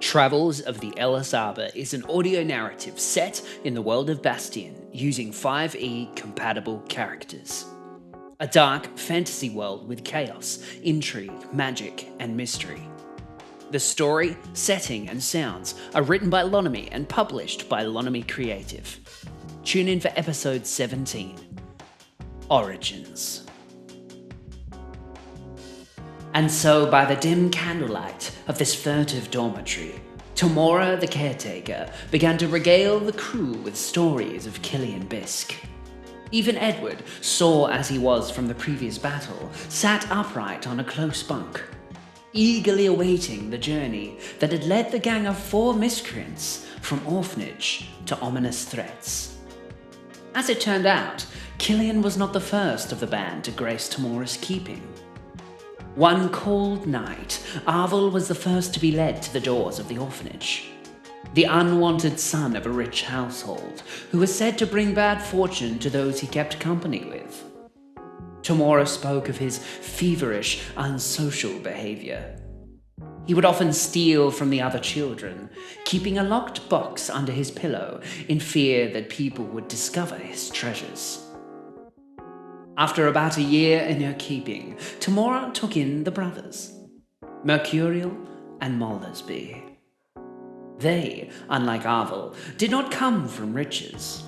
Travels of the Ellis Arbor is an audio narrative set in the world of Bastion using 5e compatible characters. A dark fantasy world with chaos, intrigue, magic, and mystery. The story, setting, and sounds are written by Lonomy and published by lonomy.creative. Tune in for episode 17, Origins. And so, by the dim candlelight of this furtive dormitory, Tamora the caretaker began to regale the crew with stories of Killian Bisk. Even Edward, sore as he was from the previous battle, sat upright on a close bunk, eagerly awaiting the journey that had led the gang of 4 miscreants from orphanage to ominous threats. As it turned out, Killian was not the first of the band to grace Tamora's keeping. One cold night, Arvel was the first to be led to the doors of the orphanage. The unwanted son of a rich household, who was said to bring bad fortune to those he kept company with. Tamora spoke of his feverish, unsocial behavior. He would often steal from the other children, keeping a locked box under his pillow in fear that people would discover his treasures. After about a year in her keeping, Tamora took in the brothers, Mercurial and Maldersby. They, unlike Arvel, did not come from riches.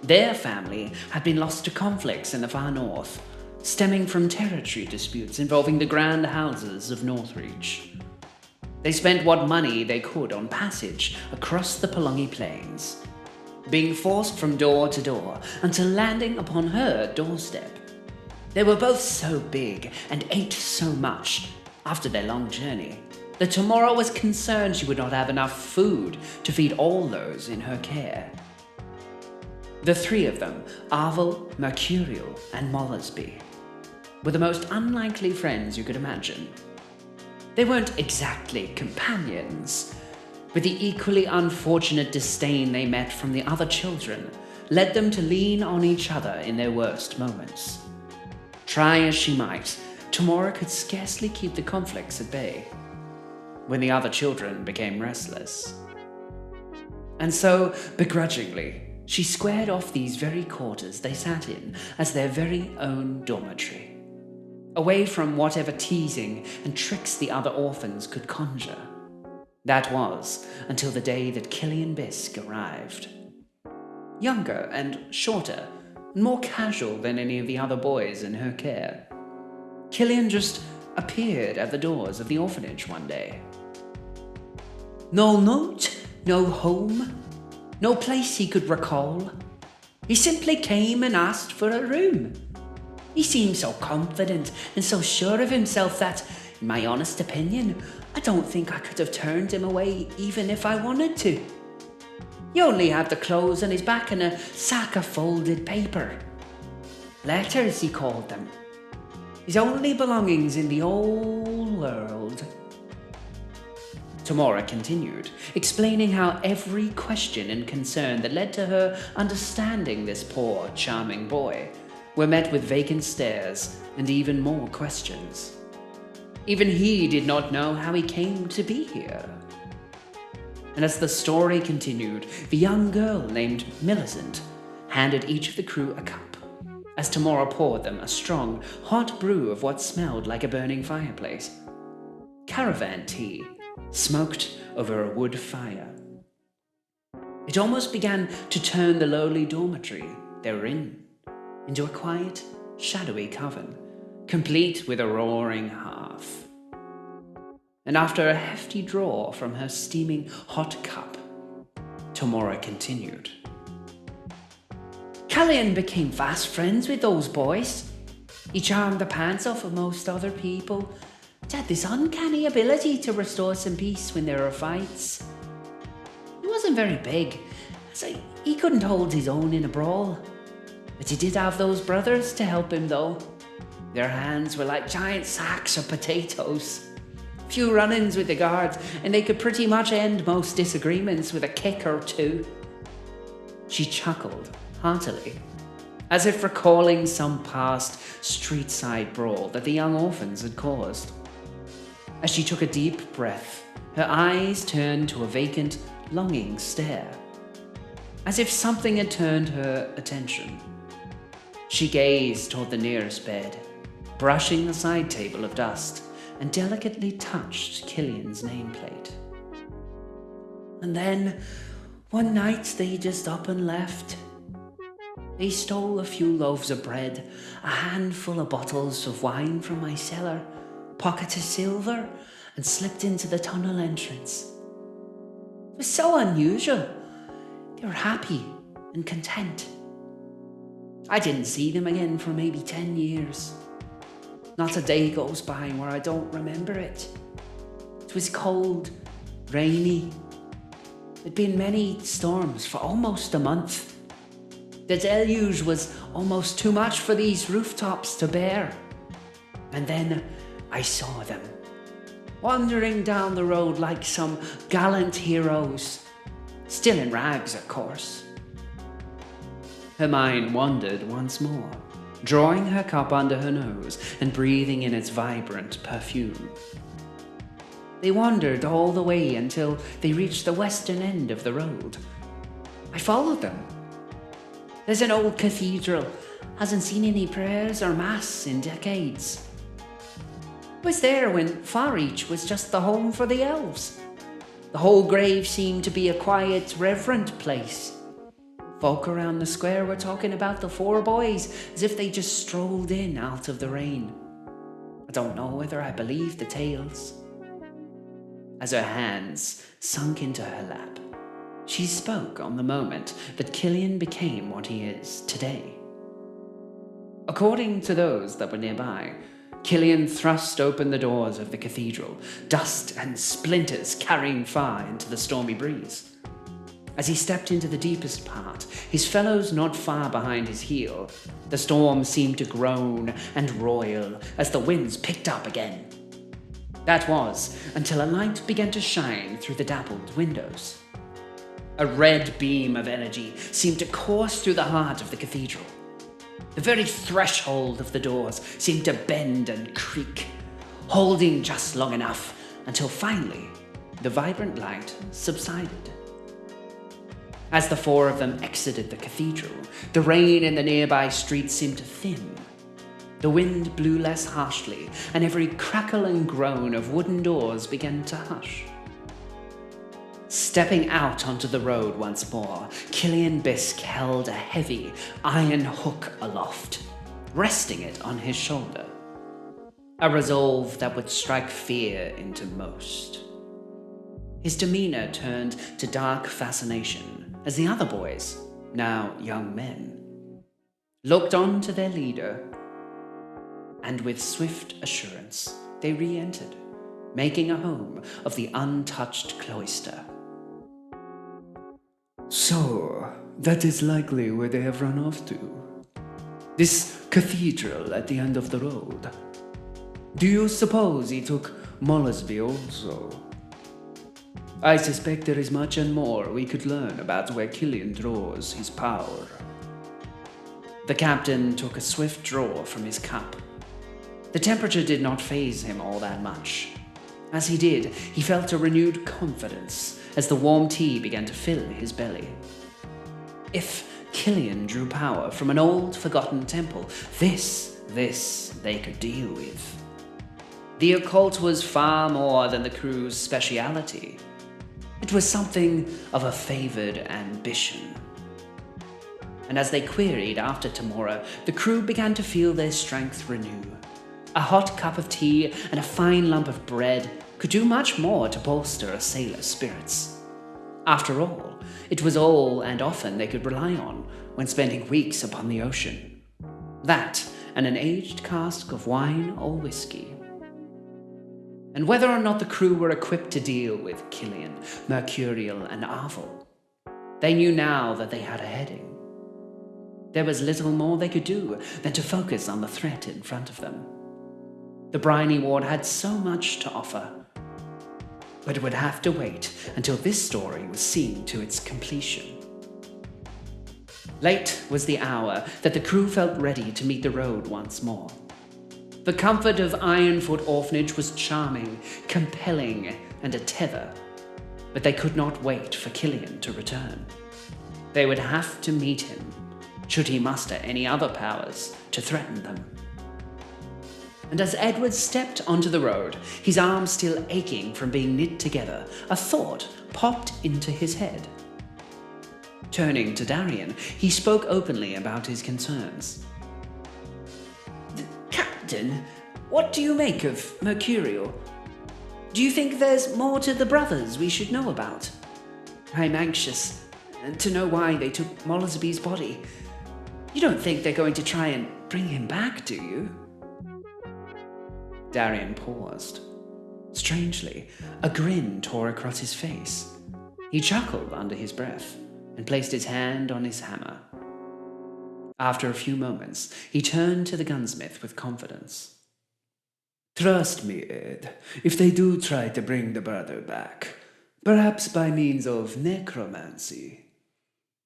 Their family had been lost to conflicts in the far north, stemming from territory disputes involving the grand houses of Northreach. They spent what money they could on passage across the Pelongi Plains, being forced from door to door until landing upon her doorstep. They were both so big and ate so much after their long journey that Tamora was concerned she would not have enough food to feed all those in her care. The 3 of them, Arvel, Mercurial, and Maldersby, were the most unlikely friends you could imagine. They weren't exactly companions, but the equally unfortunate disdain they met from the other children led them to lean on each other in their worst moments. Try as she might, Tamora could scarcely keep the conflicts at bay when the other children became restless. And so, begrudgingly, she squared off these very quarters they sat in as their very own dormitory, away from whatever teasing and tricks the other orphans could conjure. That was until the day that Killian Bisk arrived. Younger and shorter, and more casual than any of the other boys in her care, Killian just appeared at the doors of the orphanage one day. No note, no home, no place he could recall. He simply came and asked for a room. He seemed so confident and so sure of himself that, in my honest opinion, I don't think I could have turned him away even if I wanted to. He only had the clothes on his back and a sack of folded paper. Letters, he called them. His only belongings in the old world. Tamora continued, explaining how every question and concern that led to her understanding this poor, charming boy were met with vacant stares and even more questions. Even he did not know how he came to be here. And as the story continued, the young girl named Millicent handed each of the crew a cup, as Tamora poured them a strong, hot brew of what smelled like a burning fireplace. Caravan tea, smoked over a wood fire. It almost began to turn the lowly dormitory they were in into a quiet, shadowy coven, complete with a roaring hearth. And after a hefty draw from her steaming hot cup, Tamora continued. Killian became fast friends with those boys. He charmed the pants off of most other people. He had this uncanny ability to restore some peace when there were fights. He wasn't very big, so he couldn't hold his own in a brawl. But he did have those brothers to help him, though. Their hands were like giant sacks of potatoes. Few run-ins with the guards, and they could pretty much end most disagreements with a kick or 2. She chuckled heartily, as if recalling some past street-side brawl that the young orphans had caused. As she took a deep breath Her eyes turned to a vacant, longing stare, as if something had turned her attention. She gazed toward the nearest bed, brushing the side table of dust, and delicately touched Killian's nameplate. And then, one night they just up and left. They stole a few loaves of bread, a handful of bottles of wine from my cellar, a pocket of silver, and slipped into the tunnel entrance. It was so unusual. They were happy and content. I didn't see them again for maybe 10 years. Not a day goes by where I don't remember it. It was cold, rainy. There'd been many storms for almost a month. The deluge was almost too much for these rooftops to bear. And then I saw them, wandering down the road like some gallant heroes, still in rags, of course. Her mind wandered once more, drawing her cup under her nose and breathing in its vibrant perfume. They wandered all the way until they reached the western end of the road. I followed them. There's an old cathedral, hasn't seen any prayers or mass in decades. It was there when Farreach was just the home for the elves. The whole grave seemed to be a quiet, reverent place. Folk around the square were talking about the four boys as if they just strolled in out of the rain. I don't know whether I believe the tales. As her hands sunk into her lap, she spoke on the moment that Killian became what he is today. According to those that were nearby, Killian thrust open the doors of the cathedral, dust and splinters carrying far into the stormy breeze. As he stepped into the deepest part, his fellows not far behind his heel, the storm seemed to groan and roil as the winds picked up again. That was until a light began to shine through the dappled windows. A red beam of energy seemed to course through the heart of the cathedral. The very threshold of the doors seemed to bend and creak, holding just long enough until finally the vibrant light subsided. As the four of them exited the cathedral, the rain in the nearby streets seemed to thin. The wind blew less harshly, and every crackle and groan of wooden doors began to hush. Stepping out onto the road once more, Killian Bisk held a heavy iron hook aloft, resting it on his shoulder. A resolve that would strike fear into most. His demeanor turned to dark fascination as the other boys, now young men, looked on to their leader, and with swift assurance they re-entered, making a home of the untouched cloister. So, that is likely where they have run off to. This cathedral at the end of the road. Do you suppose he took Molesby also? I suspect there is much and more we could learn about where Killian draws his power. The captain took a swift draw from his cup. The temperature did not faze him all that much. As he did, he felt a renewed confidence as the warm tea began to fill his belly. If Killian drew power from an old, forgotten temple, this they could deal with. The occult was far more than the crew's speciality. It was something of a favored ambition. And as they queried after Tamora, the crew began to feel their strength renew. A hot cup of tea and a fine lump of bread could do much more to bolster a sailor's spirits. After all, it was all and often they could rely on when spending weeks upon the ocean. That and an aged cask of wine or whiskey. And whether or not the crew were equipped to deal with Killian, Mercurial, and Arvel, they knew now that they had a heading. There was little more they could do than to focus on the threat in front of them. The briny ward had so much to offer, but it would have to wait until this story was seen to its completion. Late was the hour that the crew felt ready to meet the road once more. The comfort of Ironfoot Orphanage was charming, compelling, and a tether, but they could not wait for Killian to return. They would have to meet him, should he muster any other powers to threaten them. And as Edward stepped onto the road, his arms still aching from being knit together, a thought popped into his head. Turning to Darian, he spoke openly about his concerns. Captain, what do you make of Mercurial? Do you think there's more to the brothers we should know about? I'm anxious to know why they took Molesby's body. You don't think they're going to try and bring him back, do you? Darian paused. Strangely, a grin tore across his face. He chuckled under his breath and placed his hand on his hammer. After a few moments, he turned to the gunsmith with confidence. Trust me, Ed, if they do try to bring the brother back, perhaps by means of necromancy,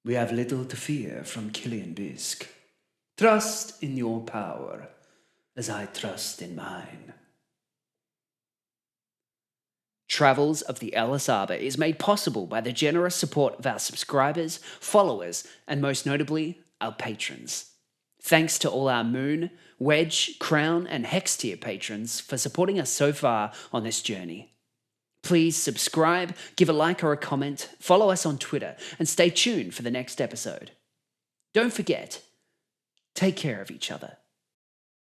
we have little to fear from Killian Bisk. Trust in your power, as I trust in mine. Travels of the Ellis Arbor is made possible by the generous support of our subscribers, followers, and most notably, our patrons. Thanks to all our Moon, Wedge, Crown, and Hex tier patrons for supporting us so far on this journey. Please subscribe, give a like or a comment, follow us on Twitter, and stay tuned for the next episode. Don't forget, take care of each other.